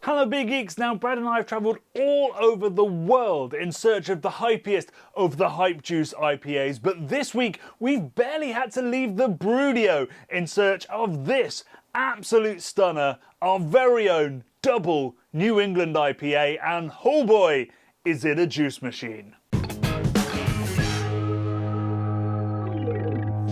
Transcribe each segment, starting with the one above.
Hello Beer Geeks, now Brad and I have travelled all over the world in search of the hypiest of the hype juice IPAs, but this week we've barely had to leave the Brudio in search of this absolute stunner, our very own double New England IPA, and oh boy, is it a juice machine.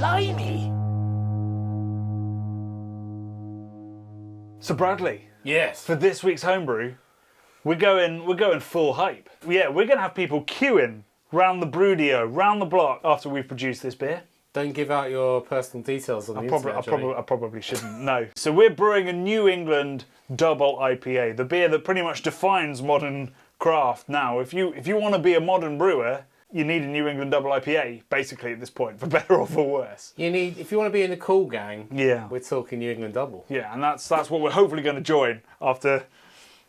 Limey! So Bradley. Yes. For this week's homebrew, we're going full hype. Yeah, we're gonna have people queuing round the Brudio, round the block after we've produced this beer. Don't give out your personal details on the internet, I probably shouldn't. No. So we're brewing a New England double IPA, the beer that pretty much defines modern craft now. If you want to be a modern brewer, you need a New England double IPA, basically at this point, for better or for worse. If you want to be in the cool gang, yeah, we're talking New England double. Yeah, and that's what we're hopefully going to join after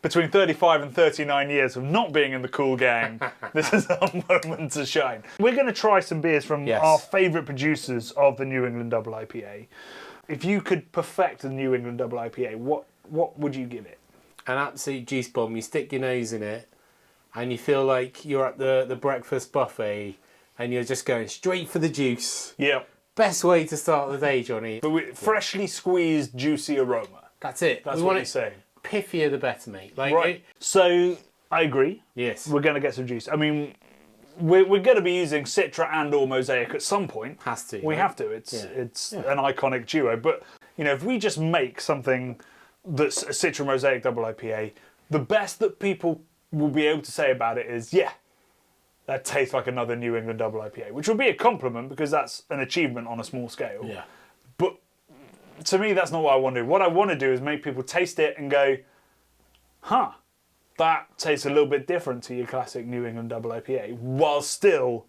between 35 and 39 years of not being in the cool gang. This is our moment to shine. We're going to try some beers from our favourite producers of the New England double IPA. If you could perfect the New England double IPA, what would you give it? An absolute juice bomb. You stick your nose in it, and you feel like you're at the breakfast buffet and you're just going straight for the juice. Yeah. Best way to start the day, Johnny. But with freshly squeezed, juicy aroma. That's it. That's what you're saying. Piffier the better, mate. Right. So, I agree. Yes. We're going to get some juice. I mean, we're going to be using Citra and or Mosaic at some point. Has to. We have to. It's an iconic duo. But, you know, if we just make something that's a Citra Mosaic double IPA, the best that people will be able to say about it is, yeah, that tastes like another New England double IPA, which would be a compliment because that's an achievement on a small scale. Yeah. But to me, that's not what I want to do. What I want to do is make people taste it and go, huh, that tastes a little bit different to your classic New England double IPA, while still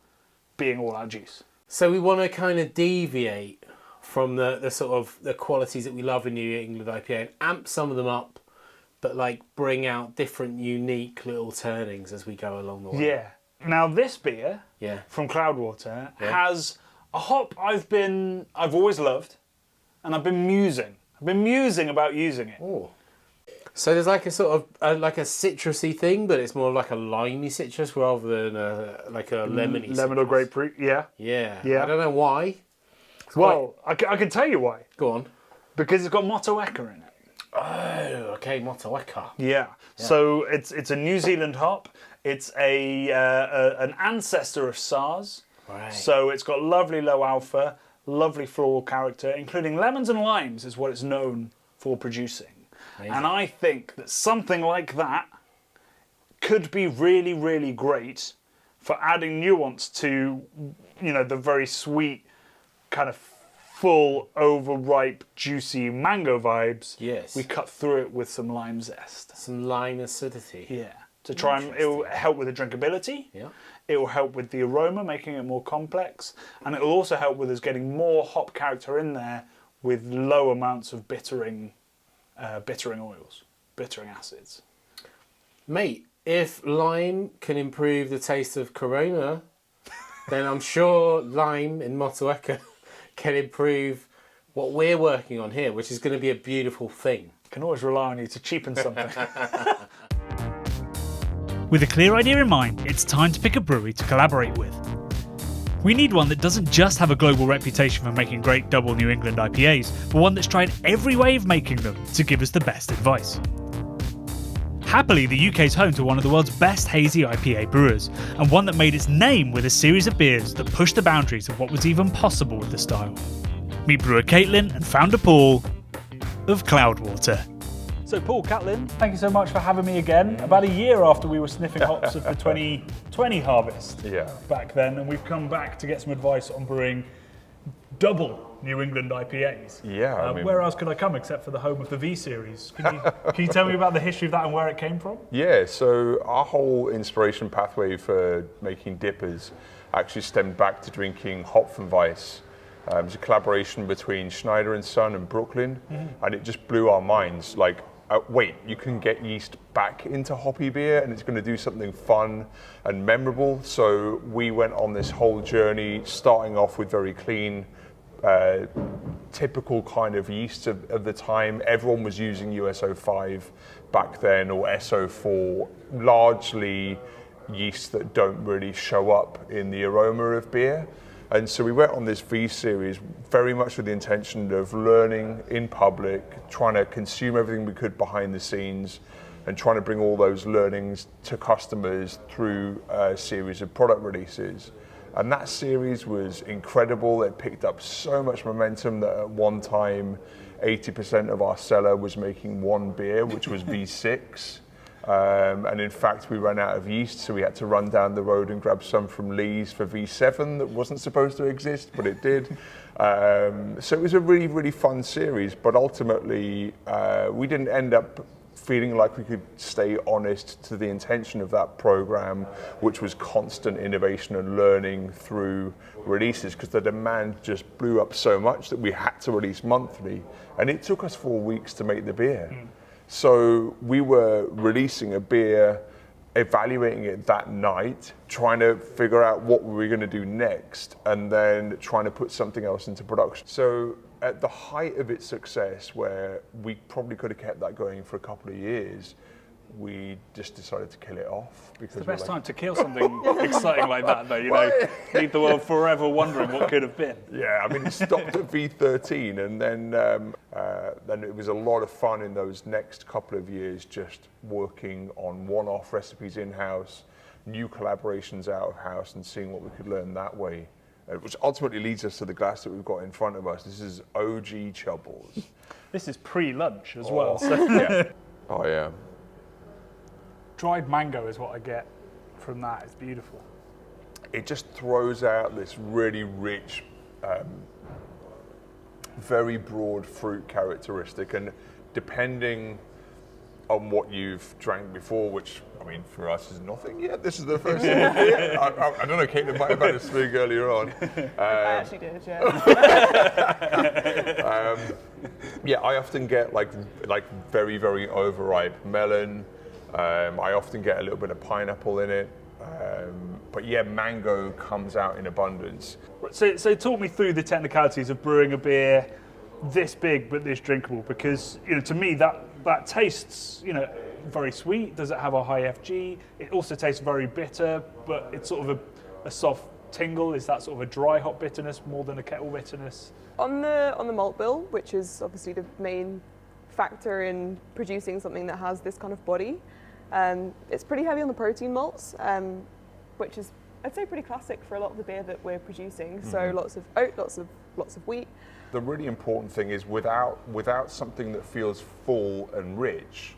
being all out juice. So we want to kind of deviate from the sort of the qualities that we love in New England IPA and amp some of them up, but like bring out different unique little turnings as we go along the way. Yeah. Now this beer from Cloudwater has a hop I've always loved, and I've been musing about using it. Oh. So there's like a sort of like a citrusy thing, but it's more like a limey citrus rather than like a lemony citrus. Lemon or grapefruit, yeah. Yeah. I don't know why. Well, I can tell you why. Go on. Because it's got Motueka in it. Oh, okay, Motueka. Yeah. So it's a New Zealand hop. It's an ancestor of SARS. Right. So it's got lovely low alpha, lovely floral character, including lemons and limes is what it's known for producing. Amazing. And I think that something like that could be really, really great for adding nuance to, you know, the very sweet, kind of full, overripe, juicy mango vibes. Yes. We cut through it with some lime zest. Some lime acidity. Yeah. To try and it will help with the drinkability. Yeah. It will help with the aroma, making it more complex, and it will also help with us getting more hop character in there with low amounts of bittering oils, bittering acids. Mate, if lime can improve the taste of Corona, then I'm sure lime in Motueka can improve what we're working on here, which is going to be a beautiful thing. Can always rely on you to cheapen something. With a clear idea in mind, it's time to pick a brewery to collaborate with. We need one that doesn't just have a global reputation for making great double New England IPAs, but one that's tried every way of making them to give us the best advice. Happily, the UK's home to one of the world's best hazy IPA brewers, and one that made its name with a series of beers that pushed the boundaries of what was even possible with the style. Meet brewer Caitlin and founder Paul of Cloudwater. So Paul, Catlin, thank you so much for having me again. About a year after we were sniffing hops of the 2020 harvest back then, and we've come back to get some advice on brewing double New England IPAs. Yeah. Where else could I come except for the home of the V series? Can you tell me about the history of that and where it came from? Yeah, so our whole inspiration pathway for making DIPAs actually stemmed back to drinking Hop from Weiss. It was a collaboration between Schneider and Son and Brooklyn, and it just blew our minds. Like, wait, you can get yeast back into hoppy beer and it's going to do something fun and memorable. So we went on this whole journey, starting off with very clean typical kind of yeast of the time. Everyone was using USO5 back then, or SO4, largely yeasts that don't really show up in the aroma of beer. And so we went on this V series very much with the intention of learning in public, trying to consume everything we could behind the scenes, and trying to bring all those learnings to customers through a series of product releases. And that series was incredible. It picked up so much momentum that at one time, 80% of our cellar was making one beer, which was V6. And in fact, we ran out of yeast, so we had to run down the road and grab some from Lee's for V7 that wasn't supposed to exist, but it did. So it was a really, really fun series, but ultimately, we didn't end up feeling like we could stay honest to the intention of that program, which was constant innovation and learning through releases, because the demand just blew up so much that we had to release monthly, and it took us 4 weeks to make the beer. So we were releasing a beer, evaluating it that night, trying to figure out what we were going to do next, and then trying to put something else into production. So at the height of its success, where we probably could have kept that going for a couple of years, we just decided to kill it off. Because it's the best time to kill something exciting like that, though. You know, leave the world forever wondering what could have been. Yeah, I mean, it stopped at V13, and then it was a lot of fun in those next couple of years, just working on one-off recipes in-house, new collaborations out-of-house, and seeing what we could learn that way. Which ultimately leads us to the glass that we've got in front of us. This is OG Chubbles. This is pre-lunch as well. So. Yeah. Oh, yeah. Dried mango is what I get from that. It's beautiful. It just throws out this really rich, very broad fruit characteristic, and depending on what you've drank before, which, I mean, for us is nothing yet. This is the first thing. I don't know, Caitlin might have had a swig earlier on. I actually did, yeah. Yeah, I often get like very, very overripe melon. I often get a little bit of pineapple in it. But yeah, mango comes out in abundance. So talk me through the technicalities of brewing a beer this big but this drinkable, because, you know, to me that tastes, you know, very sweet. Does it have a high FG? It also tastes very bitter, but it's sort of a soft tingle. Is that sort of a dry hop bitterness more than a kettle bitterness? On the malt bill, which is obviously the main factor in producing something that has this kind of body, it's pretty heavy on the protein malts, which is, I'd say, pretty classic for a lot of the beer that we're producing. Mm-hmm. So lots of oat, lots of wheat. The really important thing is without something that feels full and rich,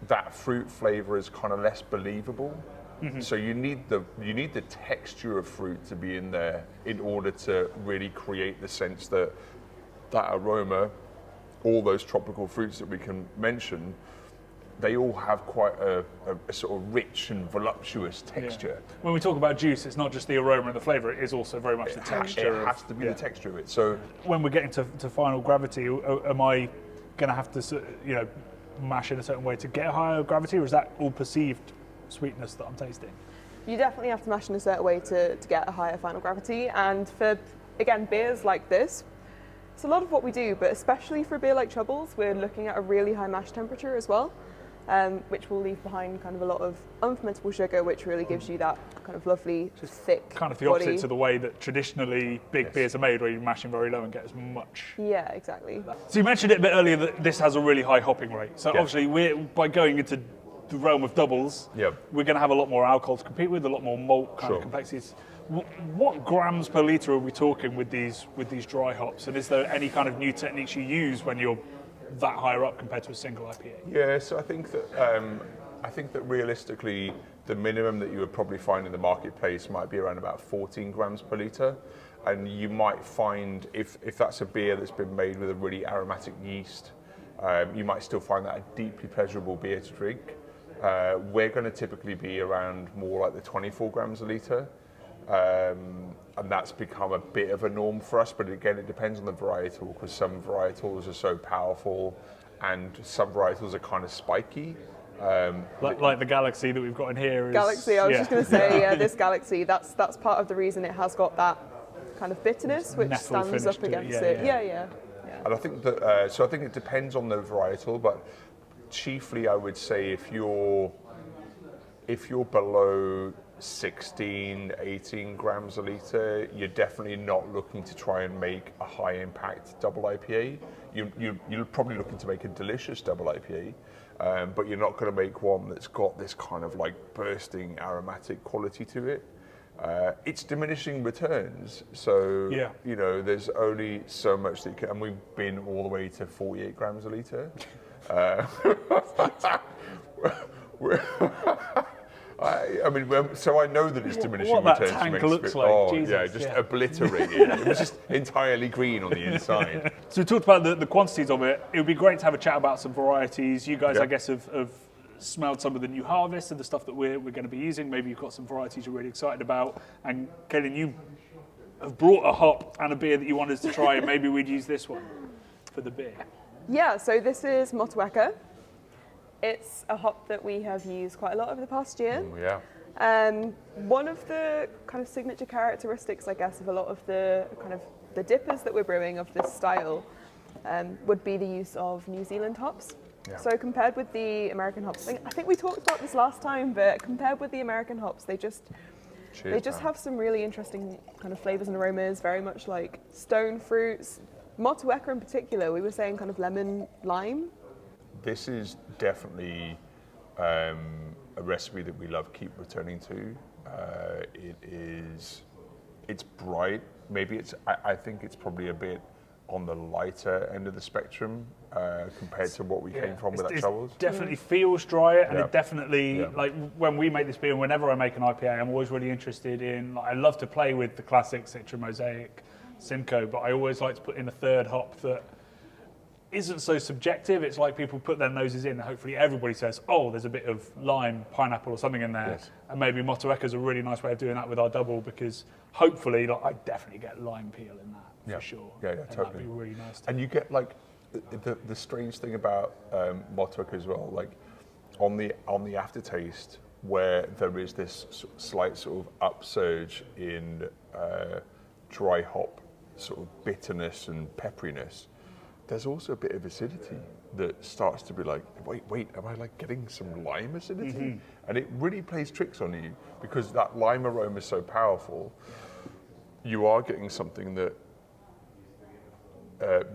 that fruit flavor is kind of less believable. Mm-hmm. So you need the texture of fruit to be in there in order to really create the sense that aroma, all those tropical fruits that we can mention, they all have quite a sort of rich and voluptuous texture. Yeah. When we talk about juice, it's not just the aroma and the flavour, it is also very much the texture. It has to be the texture of it. So when we're getting to final gravity, am I going to have to, you know, mash in a certain way to get a higher gravity, or is that all perceived sweetness that I'm tasting? You definitely have to mash in a certain way to get a higher final gravity. And for, again, beers like this, it's a lot of what we do, but especially for a beer like Chubbles, we're looking at a really high mash temperature as well. Which will leave behind kind of a lot of unfermentable sugar, which really gives you that kind of lovely, thick kind of the opposite body to the way that traditionally big beers are made, where you mash them very low and get as much. Yeah, exactly. So you mentioned it a bit earlier that this has a really high hopping rate. So obviously, by going into the realm of doubles, we're going to have a lot more alcohol to compete with, a lot more malt kind of complexities. What grams per litre are we talking with these dry hops? And is there any kind of new techniques you use when you're that higher up compared to a single IPA? Yeah, so I think that realistically, the minimum that you would probably find in the marketplace might be around about 14 grams per litre, and you might find if that's a beer that's been made with a really aromatic yeast, you might still find that a deeply pleasurable beer to drink. We're going to typically be around more like the 24 grams a litre. And that's become a bit of a norm for us, but again, it depends on the varietal, because some varietals are so powerful and some varietals are kind of spiky. Like the Galaxy that we've got in here. Galaxy, I was just going to say, this Galaxy, that's part of the reason it has got that kind of bitterness, which Nettle stands finish up to it, against yeah, it. yeah. Yeah. And I think that, so I think it depends on the varietal, but chiefly I would say if you're below 16, 18 grams a litre, you're definitely not looking to try and make a high impact double IPA. You're probably looking to make a delicious double IPA, but you're not going to make one that's got this kind of like bursting aromatic quality to it. It's diminishing returns, so Yeah. you know there's only so much that you can, and we've been all the way to 48 grams a litre. I mean, so I know that it's diminishing What that returns. tank from looks expe- like, oh, Jesus, yeah, just yeah. obliterated. It was just entirely green on the inside. So we talked about the quantities of it. It would be great to have a chat about some varieties. You guys, Yeah. I guess, have smelled some of the new harvest and the stuff that we're going to be using. Maybe you've got some varieties you're really excited about. And Kaylin, you have brought a hop and a beer that you want us to try, and maybe we'd use this one for the beer. Yeah, so this is Motueka. It's a hop that we have used quite a lot over the past year. Oh, yeah. One of the kind of signature characteristics, I guess, of a lot of the kind of the dippers that we're brewing of this style would be the use of New Zealand hops. Yeah. So compared with the American hops, I think we talked about this last time, but compared with the American hops, they just have some really interesting kind of flavors and aromas, very much like stone fruits. Motueka in particular, we were saying kind of lemon, lime. This is definitely a recipe that we love, keep returning to. It's bright. Maybe I think it's probably a bit on the lighter end of the spectrum compared to what we came from with that troubles. Definitely feels drier, and Yeah. it definitely, Yeah. like when we make this beer, and whenever I make an IPA, I'm always really interested in, like, I love to play with the classic Citra Mosaic, Simcoe, but I always like to put in a third hop that isn't so subjective. It's like people put their noses in, and hopefully everybody says, oh, there's a bit of lime, pineapple or something in there. Yes. And maybe Motueka's a really nice way of doing that with our double, because hopefully, like, I definitely get lime peel in that, Yeah. for sure. Yeah, and totally. that'd be really nice to And you get like the strange thing about Motueka as well, like on the aftertaste, where there is this slight sort of upsurge in dry hop sort of bitterness and pepperiness. There's also a bit of acidity that starts to be like, wait, am I like getting some lime acidity? Mm-hmm. And it really plays tricks on you because that lime aroma is so powerful. You are getting something that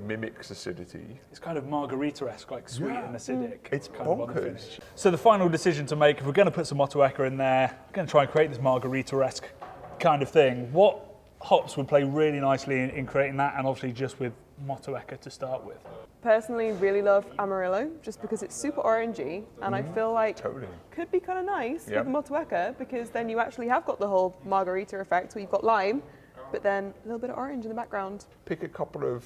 mimics acidity. It's kind of margarita-esque, like sweet Yeah. and acidic. It's kind of on the bonkers. finish. So the final decision to make, if we're going to put some Motueka in there, we're going to try and create this margarita-esque kind of thing. What hops would play really nicely in creating that, and obviously just with Motueka to start with? Personally, really love Amarillo, just because it's super orangey, and I feel like Totally. could be kind of nice Yeah. with Motueka, because then you actually have got the whole margarita effect where you've got lime, but then a little bit of orange in the background. Pick a couple of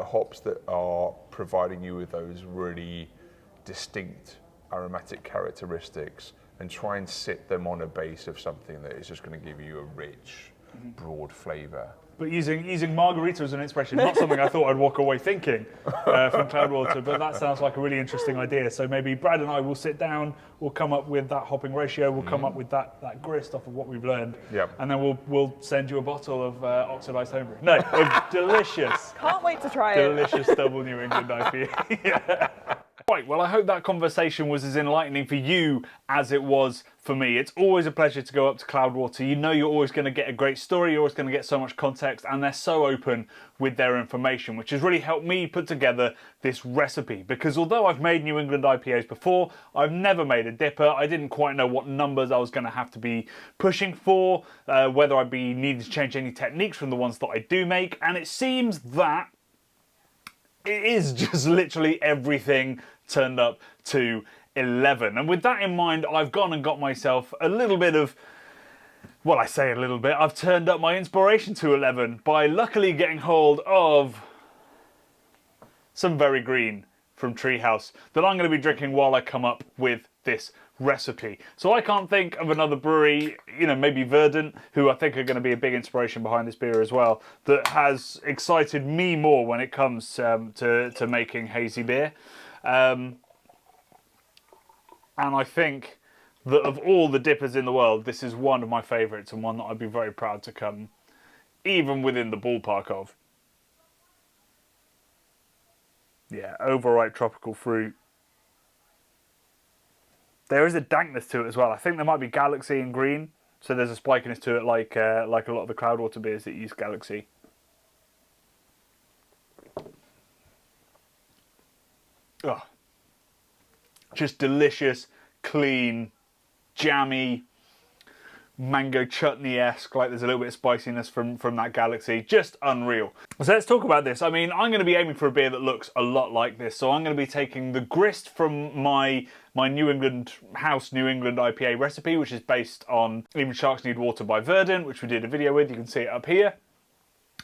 hops that are providing you with those really distinct aromatic characteristics and try and sit them on a base of something that is just going to give you a rich, broad flavour. But using margarita as an inspiration, not something I thought I'd walk away thinking from Cloudwater, but that sounds like a really interesting idea. So maybe Brad and I will sit down, we'll come up with that hopping ratio, we'll come up with that grist off of what we've learned, Yep. and then we'll send you a bottle of oxidized homebrew. No, of delicious, Can't wait to try it. delicious double New England IPA. Yeah. Right, well, I hope that conversation was as enlightening for you as it was for me. It's always a pleasure to go up to Cloudwater. You know you're always going to get a great story, you're always going to get so much context, and they're so open with their information, which has really helped me put together this recipe. Because although I've made New England IPAs before, I've never made a dipper. I didn't quite know what numbers I was going to have to be pushing for, whether I'd be needing to change any techniques from the ones that I do make, and it seems that it is just literally everything turned up to 11. And with that in mind, I've gone and got myself a little bit of, well, I say a little bit, I've turned up my inspiration to 11 by luckily getting hold of some Very Green from Treehouse that I'm going to be drinking while I come up with this recipe. So I can't think of another brewery, you know, maybe Verdant, who I think are going to be a big inspiration behind this beer as well, that has excited me more when it comes to making hazy beer. And I think that of all the dippers in the world, this is one of my favourites and one that I'd be very proud to come even within the ballpark of. Yeah, overripe tropical fruit. There is a dankness to it as well. I think there might be Galaxy in green, so there's a spikiness to it like a lot of the Cloudwater beers that use Galaxy. Oh, just delicious, clean, jammy, mango chutney-esque, like there's a little bit of spiciness from that Galaxy. Just unreal. So let's talk about this. I mean, I'm going to be aiming for a beer that looks a lot like this. So I'm going to be taking the grist from my New England IPA recipe, which is based on Even Sharks Need Water by Verdant, which we did a video with. You can see it up here.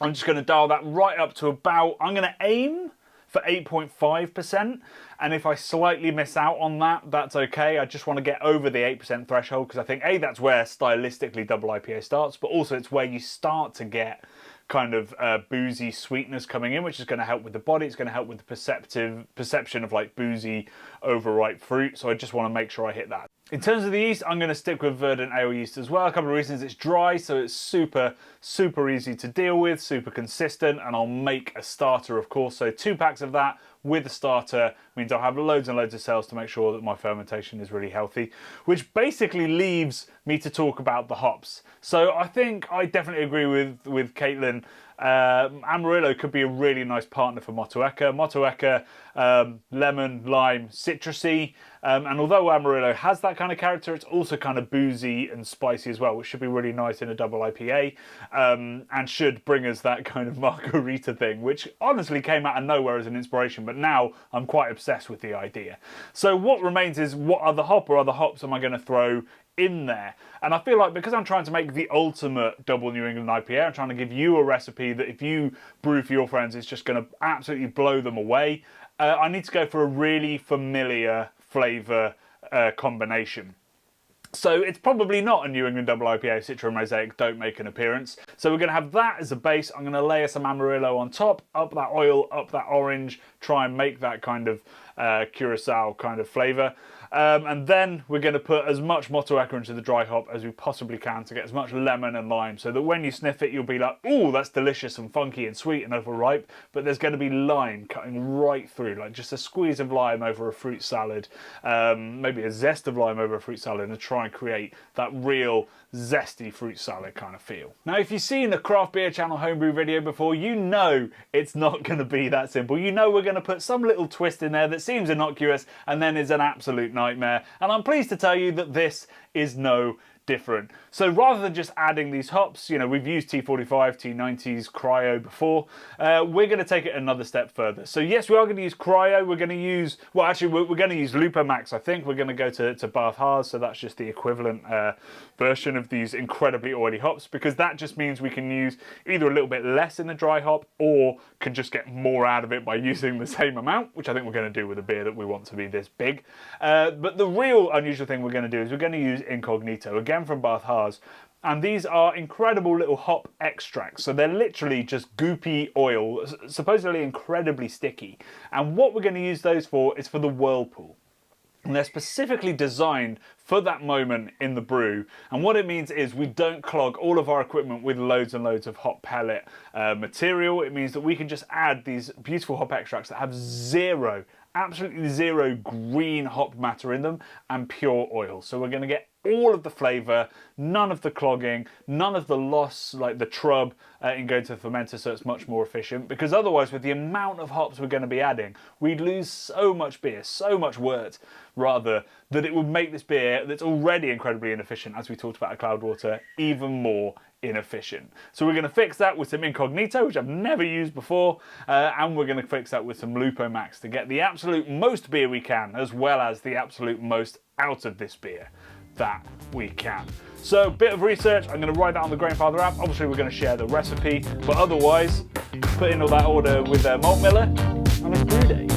I'm just going to dial that right up to about, I'm going to aim for 8.5%, and if I slightly miss out on that, that's okay. I just want to get over the 8% threshold, because I think A, that's where stylistically double IPA starts, but also it's where you start to get kind of boozy sweetness coming in, which is going to help with the body. It's going to help with the perception of like boozy overripe fruit, so I just want to make sure I hit that. In terms of the yeast, I'm going to stick with Verdant Ale yeast as well. A couple of reasons. It's dry, so it's super easy to deal with, super consistent, and I'll make a starter, of course. So 2 packs of that with a starter means I'll have loads and loads of cells to make sure that my fermentation is really healthy, which basically leaves me to talk about the hops. So I think I definitely agree with Caitlin. Amarillo could be a really nice partner for Motueka. Motueka, lemon, lime, citrusy, and although Amarillo has that kind of character, it's also kind of boozy and spicy as well, which should be really nice in a double IPA, and should bring us that kind of margarita thing, which honestly came out of nowhere as an inspiration, but now I'm quite obsessed with the idea. So what remains is, what other hop or other hops am I going to throw in there? And I feel like, because I'm trying to make the ultimate double New England IPA, I'm trying to give you a recipe that if you brew for your friends, it's just going to absolutely blow them away. I need to go for a really familiar flavour combination. So it's probably not a New England double IPA. Citra Mosaic don't make an appearance. So we're going to have that as a base. I'm going to layer some Amarillo on top, up that oil, up that orange, try and make that kind of curacao kind of flavour. And then we're going to put as much Motueka into the dry hop as we possibly can to get as much lemon and lime, so that when you sniff it, you'll be like, ooh, that's delicious and funky and sweet and overripe, but there's going to be lime cutting right through, like just a squeeze of lime over a fruit salad, maybe a zest of lime over a fruit salad, and try and create that real zesty fruit salad kind of feel. Now, if you've seen the Craft Beer Channel homebrew video before, you know it's not going to be that simple. You know we're going to put some little twist in there that seems innocuous and then is an absolute nightmare. And I'm pleased to tell you that this is no different. So rather than just adding these hops, you know, we've used T45, T90s, cryo before, we're going to take it another step further. So yes, we are going to use cryo. We're going to use, well, actually, we're going to use Lupomax, I think. We're going to go to Bath Haas, so that's just the equivalent version of these incredibly oily hops, because that just means we can use either a little bit less in the dry hop or can just get more out of it by using the same amount, which I think we're going to do with a beer that we want to be this big. But the real unusual thing we're going to do is we're going to use Incognito, again from Bath Haas. And these are incredible little hop extracts. So they're literally just goopy oil, supposedly incredibly sticky. And what we're going to use those for is for the whirlpool. And they're specifically designed for that moment in the brew. And what it means is we don't clog all of our equipment with loads and loads of hop pellet material. It means that we can just add these beautiful hop extracts that have absolutely zero green hop matter in them and pure oil. So we're going to get all of the flavour, none of the clogging, none of the loss, like the trub in going to the fermenter, so it's much more efficient. Because otherwise, with the amount of hops we're going to be adding, we'd lose so much beer, so much wort, rather, that it would make this beer that's already incredibly inefficient, as we talked about at Cloudwater, even more inefficient. So we're going to fix that with some Incognito, which I've never used before, and we're going to fix that with some Lupomax to get the absolute most beer we can, as well as the absolute most out of this beer that we can. So a bit of research, I'm going to write that on the Grainfather app. Obviously we're going to share the recipe, but otherwise put in all that order with Malt Miller and it's brew day.